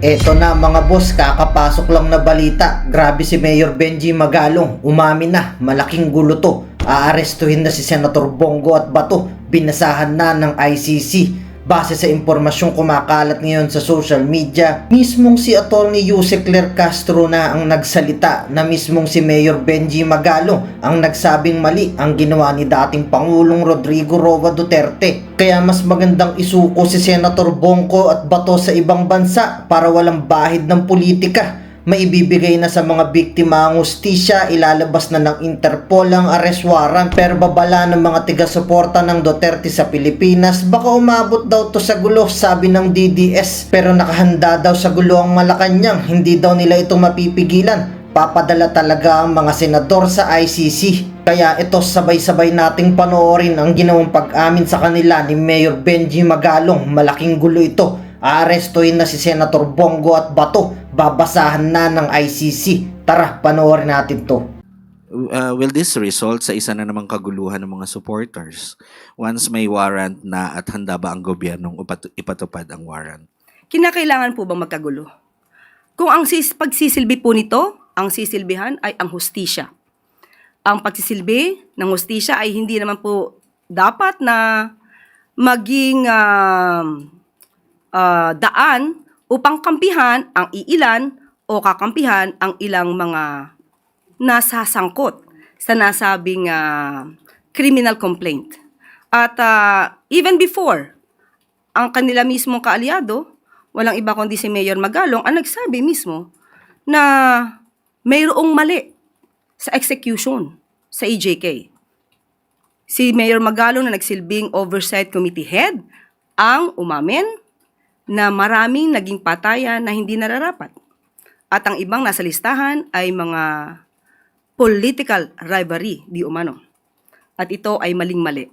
Eto na mga boss, kakapasok lang na balita. Grabe si Mayor Benji Magalong. Umamin na, malaking gulo to. Aarestuhin na si Senator Bongo at Bato. Binasahan na ng ICC. Base sa impormasyong kumakalat ngayon sa social media, mismong si Atty. Yuse Claire Castro na ang nagsalita na mismong si Mayor Benji Magalong ang nagsabing mali ang ginawa ni dating Pangulong Rodrigo Roa Duterte. Kaya mas magandang isuko si Senator Bongo at Bato sa ibang bansa para walang bahid ng politika. Maibibigay na sa mga biktima ang hustisya, ilalabas na ng Interpol ang arrest warrant. Pero babala ng mga tiga-suporta ng Duterte sa Pilipinas, baka umabot daw to sa gulo, sabi ng DDS. Pero nakahanda daw sa gulo ang Malacanang, hindi daw nila ito mapipigilan. Papadala talaga ang mga senador sa ICC. Kaya ito, sabay-sabay nating panoorin ang ginawang pag-amin sa kanila ni Mayor Benji Magalong. Malaking gulo ito. Aarestuhin na si Senator Bongo at Bato. Babasahan na ng ICC. Tara, panoorin natin to. Will this result sa isa na namang kaguluhan ng mga supporters once may warrant na at handa ba ang gobyernong ipatupad ang warrant? Kinakailangan po bang magkagulo? Kung ang pagsisilbi po nito, ang sisilbihan ay ang hustisya. Ang pagsisilbi ng hustisya ay hindi naman po dapat na maging daan upang kampihan ang iilan o kakampihan ang ilang mga nasasangkot sa nasabing criminal complaint. At even before, ang kanila mismong kaalyado, walang iba kundi si Mayor Magalong, ang nagsabi mismo na mayroong mali sa execution sa EJK. Si Mayor Magalong na nagsilbing Oversight Committee Head ang umamin na maraming naging patayan na hindi nararapat. At ang ibang nasa listahan ay mga political rivalry, di umano. At ito ay maling-mali.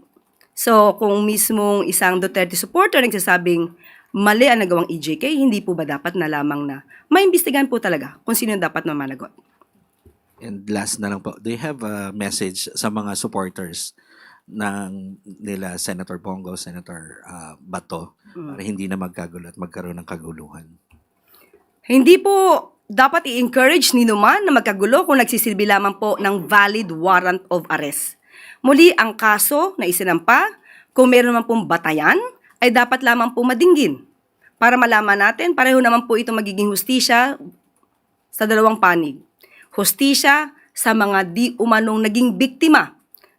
So, kung mismong isang Duterte supporter nagsasabing mali ang nagawang EJK, hindi po ba dapat na lamang na maimbestigahan po talaga kung sino dapat na managot? And last na lang po, do you have a message sa mga supporters ng nila Senator Bongo, Senator Bato, para hindi na magkagulo at magkaroon ng kaguluhan? Hindi po dapat i-encourage ni Numan na magkagulo kung nagsisilbi lamang po ng valid warrant of arrest. Muli, ang kaso na isinampa, kung meron naman pong batayan, ay dapat lamang po madinggin. Para malaman natin, pareho naman po ito magiging hustisya sa dalawang panig. Hustisya sa mga di umanong naging biktima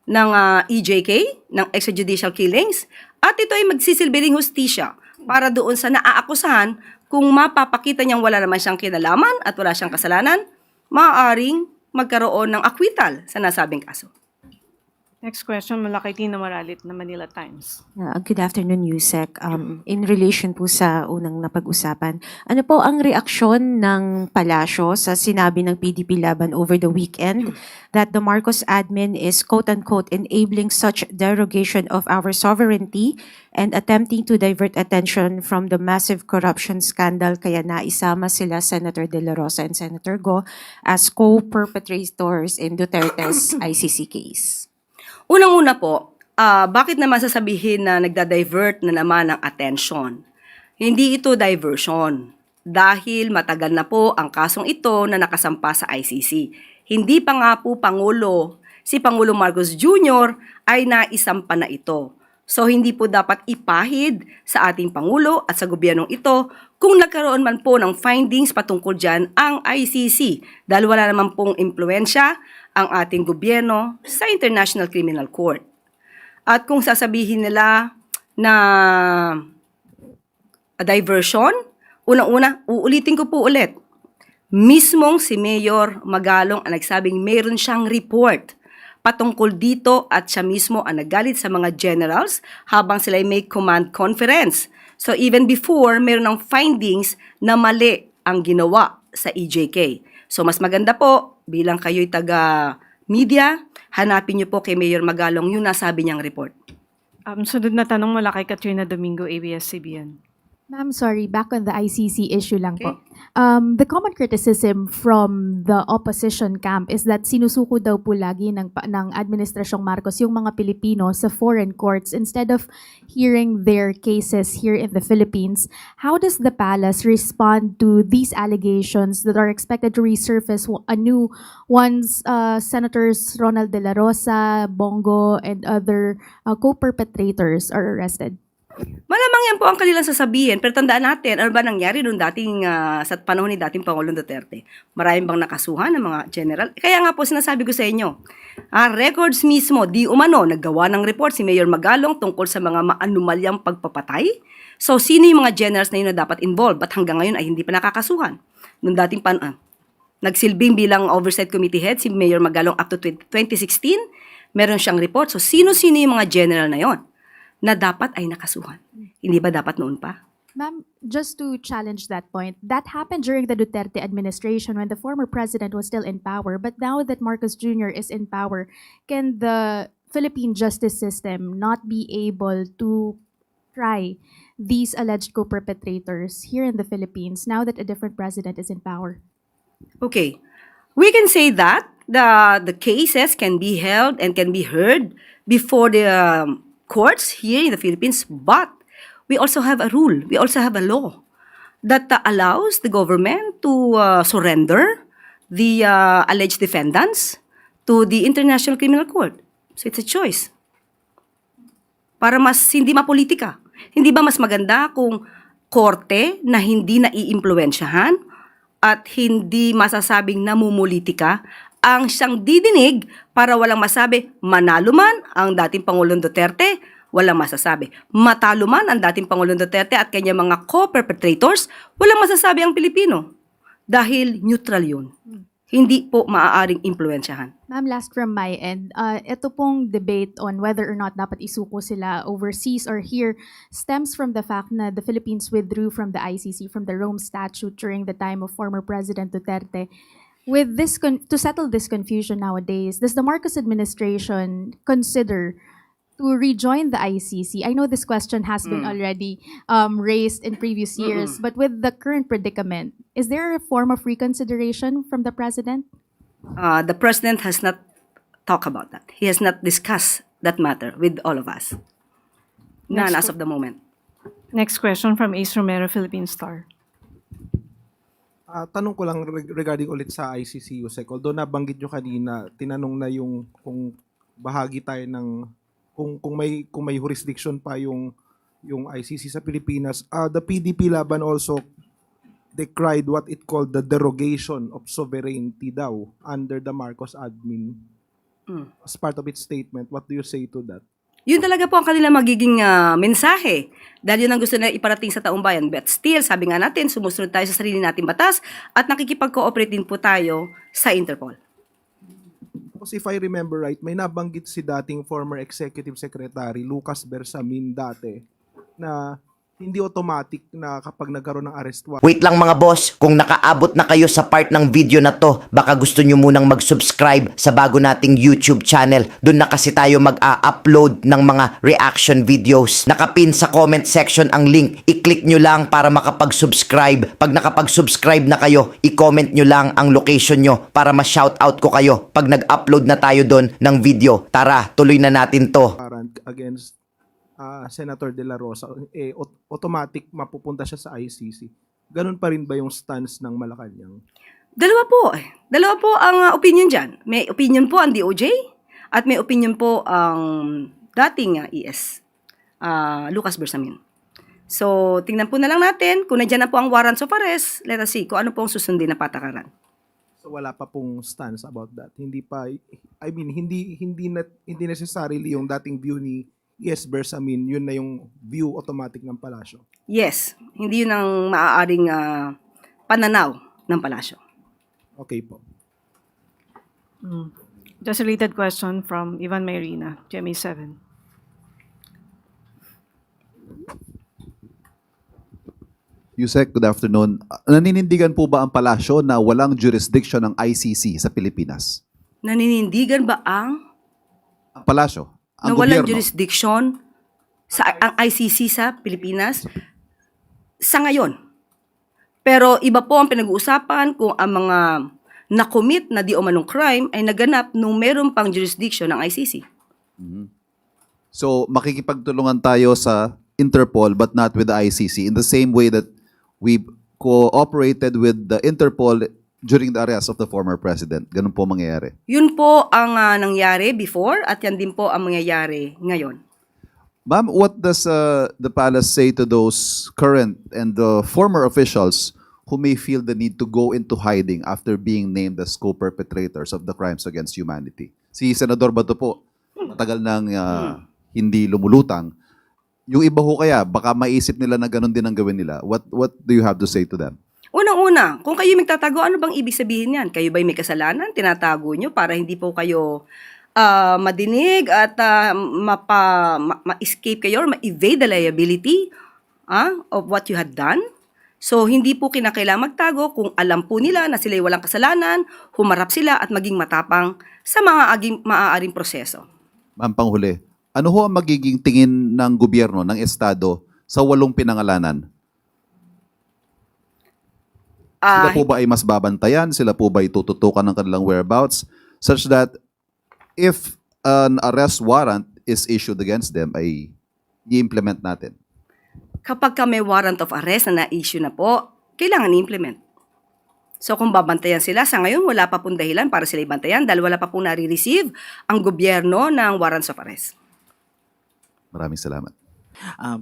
ng EJK, ng extrajudicial killings, at ito ay magsisilbi ring hustisya para doon sa naaakusahan kung mapapakita niyang wala naman siyang kinalaman at wala siyang kasalanan, maaaring magkaroon ng acquittal sa nasabing kaso. Next question, Malaki Tina Maralit na Manila Times. Good afternoon, Yusek. In relation po sa unang napag-usapan, ano po ang reaksyon ng palasyo sa sinabi ng PDP Laban over the weekend that the Marcos admin is quote-unquote enabling such derogation of our sovereignty and attempting to divert attention from the massive corruption scandal, kaya naisama sila Senator De La Rosa and Senator Go as co-perpetrators in Duterte's ICC case? Unang-una po, bakit naman sasabihin na nagda-divert na naman ang attention? Hindi ito diversion dahil matagal na po ang kasong ito na nakasampa sa ICC. Hindi pa nga po si Pangulo Marcos Jr. ay naisampa na ito. So hindi po dapat ipahid sa ating Pangulo at sa gobyernong ito kung nagkaroon man po ng findings patungkol dyan ang ICC dahil wala naman pong impluensya ang ating gobyerno sa International Criminal Court. At kung sasabihin nila na diversion, unang-una, uulitin ko po ulit, mismong si Mayor Magalong ang nagsabing mayroon siyang report patungkol dito at siya mismo ang nagalit sa mga generals habang sila may command conference. So even before, mayroon ng findings na mali ang ginawa sa EJK. So mas maganda po, bilang kayo'y taga-media, hanapin niyo po kay Mayor Magalong yung nasabi niyang report. Sunod na tanong mula kay Katrina Domingo, ABS-CBN. Ma'am, sorry, back on the ICC issue lang po. The common criticism from the opposition camp is that sinusuko daw po lagi ng Administrasyong Marcos yung mga Pilipino sa foreign courts instead of hearing their cases here in the Philippines. How does the palace respond to these allegations that are expected to resurface anew once Senators Ronald De La Rosa, Bongo, and other co-perpetrators are arrested? Malamang yan po ang kanilang sasabihin. Pero tandaan natin, ano ba nangyari noong dating, sa panahon ni dating Pangulong Duterte? Maraming bang nakasuhan ng mga general? Kaya nga po sinasabi ko sa inyo, records mismo, di umano, naggawa ng report si Mayor Magalong tungkol sa mga maanumalyang pagpapatay. So, sino yung mga generals na yun na dapat involved? Ba't hanggang ngayon ay hindi pa nakakasuhan? Noong dating nagsilbing bilang oversight committee head si Mayor Magalong up to 2016, meron siyang report. So, sino-sino yung mga general na yon na dapat ay nakasuhan? Hindi ba dapat noon pa? Ma'am, just to challenge that point, that happened during the Duterte administration when the former president was still in power. But now that Marcos Jr. is in power, can the Philippine justice system not be able to try these alleged co-perpetrators here in the Philippines now that a different president is in power? Okay. We can say that the cases can be held and can be heard before the courts here in the Philippines, but we also have a rule, we also have a law that allows the government to surrender the alleged defendants to the International Criminal Court. So it's a choice. Para mas hindi mapolitika. Hindi ba mas maganda kung korte na hindi naiimpluwensyahan at hindi masasabing namumulitika ang siyang didinig para walang masabi, manalo man ang dating Pangulong Duterte, walang masasabi. Matalo man ang dating Pangulong Duterte at kanyang mga co-perpetrators, walang masasabi ang Pilipino. Dahil neutral yun. Hindi po maaaring impluwensyahan. Ma'am, last from my end, ito pong debate on whether or not dapat isuko sila overseas or here stems from the fact na the Philippines withdrew from the ICC, from the Rome Statute during the time of former President Duterte. With this, to settle this confusion nowadays, does the Marcos administration consider to rejoin the ICC? I know this question has been already raised in previous years, but with the current predicament, is there a form of reconsideration from the president? The president has not talked about that. He has not discussed that matter with all of us. None as of the moment. Next question from Ace Romero, Philippine Star. Tanong ko lang regarding ulit sa ICC, Yusek. Although nabanggit nyo kanina, tinanong na yung kung bahagi tayo ng kung may jurisdiction pa yung ICC sa Pilipinas. The PDP Laban also decried what it called the derogation of sovereignty daw under the Marcos admin as part of its statement. What do you say to that? Yun talaga po ang kanilang magiging mensahe. Dahil yun ang gusto na iparating sa taong bayan. But still, sabi nga natin, sumusunod tayo sa sarili nating batas at nakikipag-cooperate din po tayo sa Interpol. Because if I remember right, may nabanggit si dating former Executive Secretary Lucas Bersamin dati na hindi automatic na kapag nagkaroon ng arrest warrant. Wait lang mga boss, kung nakaabot na kayo sa part ng video na to, baka gusto nyo munang mag-subscribe sa bago nating YouTube channel. Doon na kasi tayo mag-upload ng mga reaction videos. Nakapin sa comment section ang link. I-click nyo lang para makapag-subscribe. Pag nakapag-subscribe na kayo, i-comment nyo lang ang location nyo para ma-shoutout ko kayo pag nag-upload na tayo doon ng video. Tara, tuloy na natin to. Warrant against Senator De La Rosa, automatic mapupunta siya sa ICC. Ganun pa rin ba yung stance ng Malacanang? Dalawa po. Dalawa po ang opinion dyan. May opinion po ang DOJ at may opinion po ang dating ES, Lucas Bersamin. So, tingnan po na lang natin kung nandiyan na po ang warrants of arrest. Let us see kung ano po ang susundin na patakaran. So wala pa pong stance about that. Hindi pa, I mean, hindi necessarily yung dating view ni ES Bersamin, yun na yung view automatic ng palasyo. Yes, hindi yun ang maaaring pananaw ng palasyo. Okay po. Just a related question from Ivan Mayrina, GMA7. Yusek, good afternoon. Naninindigan po ba ang palasyo na walang jurisdiction ng ICC sa Pilipinas? Naninindigan ba ang Palasyo, ang na walang gobyerno. jurisdiction sa ang ICC sa Pilipinas sa ngayon? Pero iba po ang pinag-uusapan kung ang mga na-commit na di umanong crime ay naganap nung meron pang jurisdiction ng ICC. So, makikipagtulungan tayo sa Interpol but not with the ICC in the same way that we cooperated with the Interpol during the arrest of the former president. Ganun po mangyayari. Yun po ang nangyari before at yan din po ang mangyayari ngayon. Ma'am, what does the palace say to those current and former officials who may feel the need to go into hiding after being named as co-perpetrators of the crimes against humanity? Si Senador Bato po, matagal nang hindi lumulutang. Yung iba ho kaya, baka maisip nila na ganun din ang gawin nila. What do you have to say to them? Unang-una, kung kayo magtatago, ano bang ibig sabihin yan? Kayo ba'y may kasalanan? Tinatago nyo para hindi po kayo madinig at ma-escape kayo or ma-evade the liability of what you had done? So, hindi po kinakailangan magtago kung alam po nila na sila'y walang kasalanan, humarap sila at maging matapang sa mga maaaring proseso. Ma'am, panghuli, ano ho ang magiging tingin ng gobyerno, ng Estado, sa 8 pinangalanan? Sila po ba ay mas babantayan? Sila po ba ay tututukan ng kanilang whereabouts? Such that if an arrest warrant is issued against them, ay i-implement natin. Kapag may warrant of arrest na na-issue na po, kailangan i-implement. So kung babantayan sila, sa ngayon wala pa pong dahilan para sila ibantayan dahil wala pa pong nare-receive ang gobyerno ng warrants of arrest. Maraming salamat.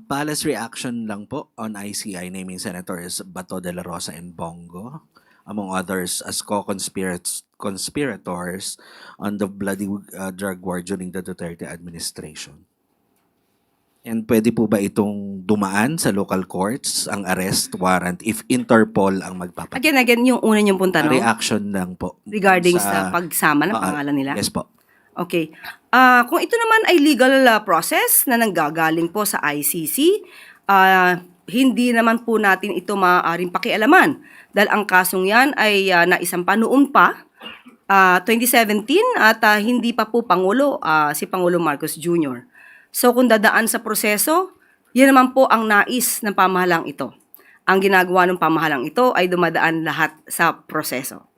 Palace reaction lang po on ICI naming Senators Bato de la Rosa and Bongo, among others, as co-conspirators on the bloody drug war during the Duterte administration. And pwede po ba itong dumaan sa local courts, ang arrest warrant, if Interpol ang magpapatid? Again, yung una niyong pong tanong Reaction lang po. regarding sa pagsama ng pangalan nila. Yes po. Okay. Kung ito naman ay legal process na nanggagaling po sa ICC, hindi naman po natin ito maaaring pakialaman dahil ang kasong yan ay naisampa noon pa, 2017 at hindi pa po Pangulo, si Pangulo Marcos Jr. So kung dadaan sa proseso, yan naman po ang nais ng pamahalang ito. Ang ginagawa ng pamahalang ito ay dumadaan lahat sa proseso.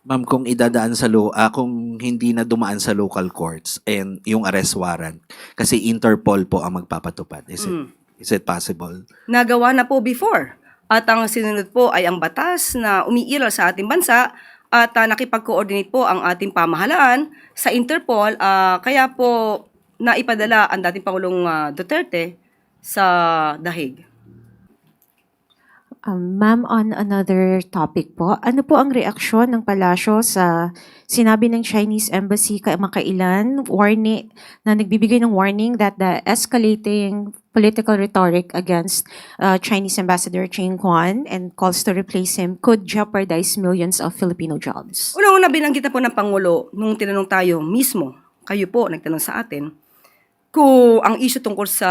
Ma'am, kung idadaan sa kung hindi na dumaan sa local courts and yung arrest warrant, kasi Interpol po ang magpapatupad. Is it possible? Nagawa na po before. At ang sinunod po ay ang batas na umiiral sa ating bansa at nakipag-coordinate po ang ating pamahalaan sa Interpol. Kaya po naipadala ang dating Pangulong Duterte sa The Hague. Ma'am, on another topic po, ano po ang reaksyon ng palasyo sa sinabi ng Chinese Embassy kamakailan na nagbibigay ng warning that the escalating political rhetoric against Chinese Ambassador Ching Guan and calls to replace him could jeopardize millions of Filipino jobs? Una-una binanggit na po ng Pangulo nung tinanong tayo mismo, kayo po nagtanong sa atin, kung ang issue tungkol sa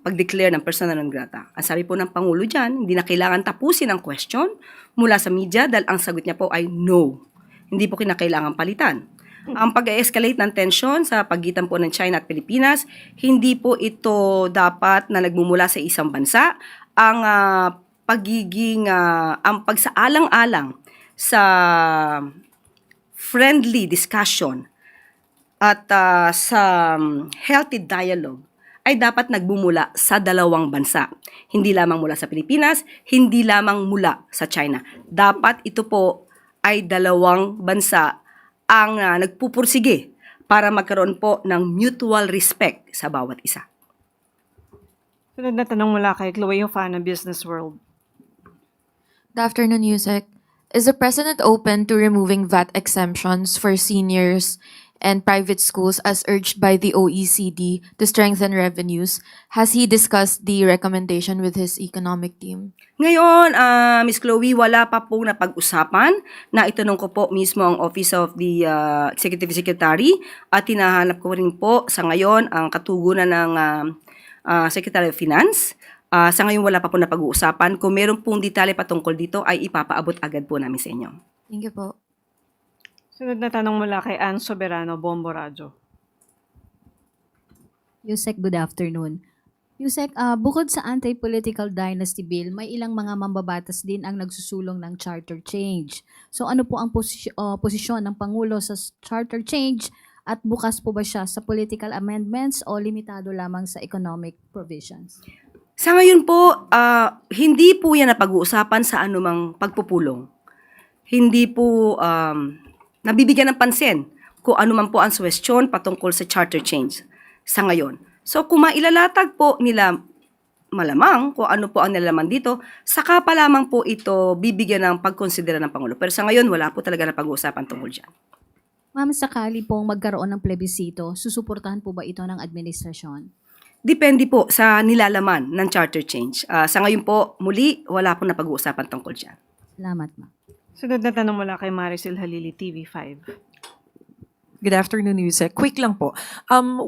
pag-declare ng persona non grata. Ang sabi po ng Pangulo dyan, hindi na kailangan tapusin ang question mula sa media dahil ang sagot niya po ay no. Hindi po kinakailangan palitan. Ang pag-escalate ng tension sa pagitan po ng China at Pilipinas, hindi po ito dapat na nagmumula sa isang bansa. Ang ang pagsaalang-alang sa friendly discussion at sa healthy dialogue ay dapat nagbumula sa dalawang bansa. Hindi lamang mula sa Pilipinas, hindi lamang mula sa China. Dapat ito po ay dalawang bansa ang nagpupursige para magkaroon po ng mutual respect sa bawat isa. Sunod na tanong mula kay Chloe Hofana, Business World. Good afternoon, Yusek. Is the President open to removing VAT exemptions for seniors and private schools as urged by the OECD to strengthen revenues? Has he discussed the recommendation with his economic team? Ngayon, Ms. Chloe, wala pa pong napag-usapan na itanong ko po mismo ang Office of the Executive Secretary at hinahanap ko rin po sa ngayon ang katugunan ng Secretary of Finance. Sa ngayon, wala pa po napag-uusapan. Kung meron pong detalye patungkol dito, ay ipapaabot agad po namin sa inyo. Thank you po. Sunod na tanong mula kay Ann Soberano, Bombo Radyo. Yusek, good afternoon. Yusek, bukod sa anti-political dynasty bill, may ilang mga mambabatas din ang nagsusulong ng charter change. So ano po ang posisyon ng Pangulo sa charter change at bukas po ba siya sa political amendments o limitado lamang sa economic provisions? Sa ngayon po, hindi po yan napag-uusapan sa anumang pagpupulong. Hindi po nabibigyan ng pansin kung ano man po ang suwestyon patungkol sa charter change sa ngayon. So kung mailalatag po nila malamang kung ano po ang nilalaman dito, saka pa lamang po ito bibigyan ng pagkonsidera ng Pangulo. Pero sa ngayon, wala po talaga na pag-uusapan tungkol dyan. Ma'am, sakali pong magkaroon ng plebisito, susuportahan po ba ito ng administrasyon? Depende po sa nilalaman ng charter change. Sa ngayon po, muli, wala po na pag-uusapan tungkol dyan. Salamat, ma'am. Sunod na tanong mula kay Maricel Halili, TV5. Good afternoon, Yusek. Quick lang po.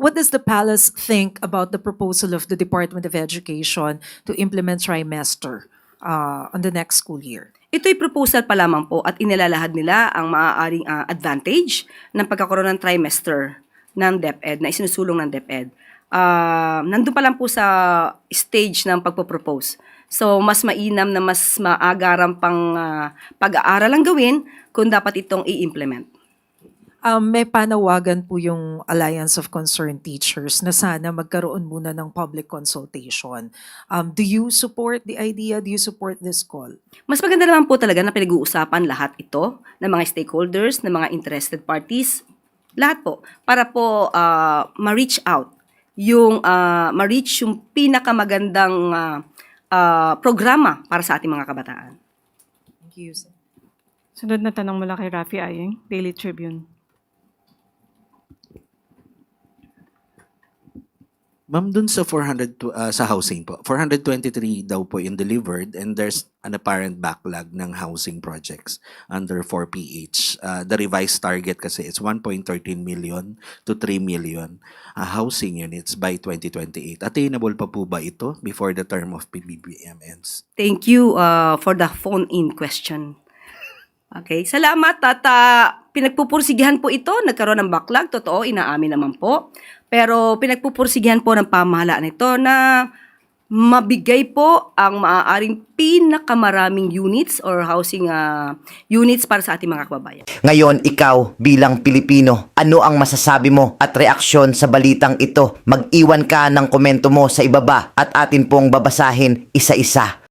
What does the palace think about the proposal of the Department of Education to implement trimester on the next school year? Ito'y proposal pa lamang po at inilalahad nila ang maaaring advantage ng pagkakaroon ng trimester ng DepEd, na isinusulong ng DepEd. Nandun pa lang po sa stage ng pagpo-propose. So, mas mainam na mas maagaran pang pag-aaral ang gawin kung dapat itong i-implement. May panawagan po yung Alliance of Concerned Teachers na sana magkaroon muna ng public consultation. Do you support the idea? Do you support this call? Mas maganda naman po talaga na pinag-uusapan lahat ito ng mga stakeholders, ng mga interested parties, lahat po, para po ma-reach out yung ma-reach yung pinakamagandang programa para sa ating mga kabataan. Thank you, Yusek. Sunod na tanong mula kay Rafi Ayeng, Daily Tribune. Ma'am, dun sa sa housing po, 423 daw po yung delivered and there's an apparent backlog ng housing projects under 4PH. The revised target kasi is 1.13 million to 3 million housing units by 2028. Attainable pa po ba ito before the term of PBBM ends? Thank you for the phone-in question. Okay, salamat at pinagpupursigihan po ito, nagkaroon ng backlog, totoo, inaamin naman po. Pero pinagpupursigihan po ng pamahalaan ito na mabigay po ang maaaring pinakamaraming units or housing units para sa ating mga kababayan. Ngayon, ikaw bilang Pilipino, ano ang masasabi mo at reaksyon sa balitang ito? Mag-iwan ka ng komento mo sa ibaba at atin pong babasahin isa-isa.